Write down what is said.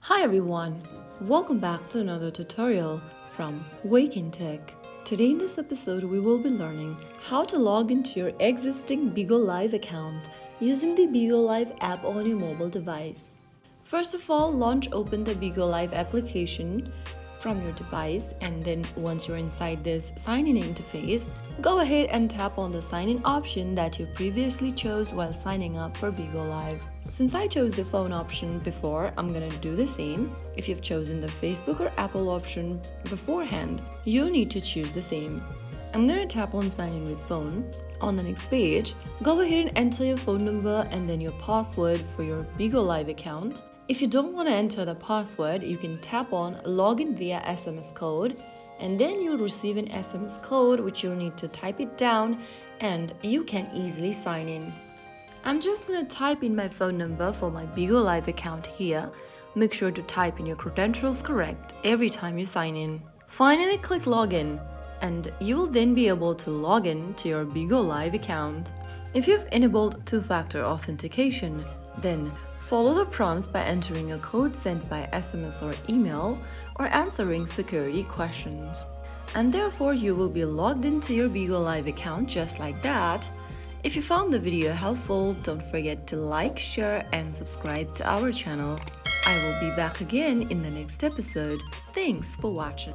Hi everyone, welcome back to another tutorial from Wake&Tech. Today in this episode we will be learning how to log into your existing Bigo Live account using the Bigo Live app on your mobile device. First of all, launch open the Bigo Live application from your device, and then once you're inside this sign-in interface, go ahead and tap on the sign-in option that you previously chose while signing up for Bigo Live. Since I chose the phone option before, I'm gonna do the same. If you've chosen the Facebook or Apple option beforehand, you'll need to choose the same. I'm gonna tap on sign in with phone. On the next page, go ahead and enter your phone number and then your password for your Bigo Live account. If you don't want to enter the password, you can tap on login via SMS code, and then you'll receive an SMS code which you'll need to type it down and you can easily sign in. I'm just going to type in my phone number for my Bigo Live account here. Make sure to type in your credentials correct every time you sign in. Finally, click login and you'll then be able to log in to your Bigo Live account. If you've enabled two-factor authentication, then follow the prompts by entering a code sent by SMS or email or answering security questions. And therefore, you will be logged into your Bigo Live account just like that. If you found the video helpful, don't forget to like, share, and subscribe to our channel. I will be back again in the next episode. Thanks for watching.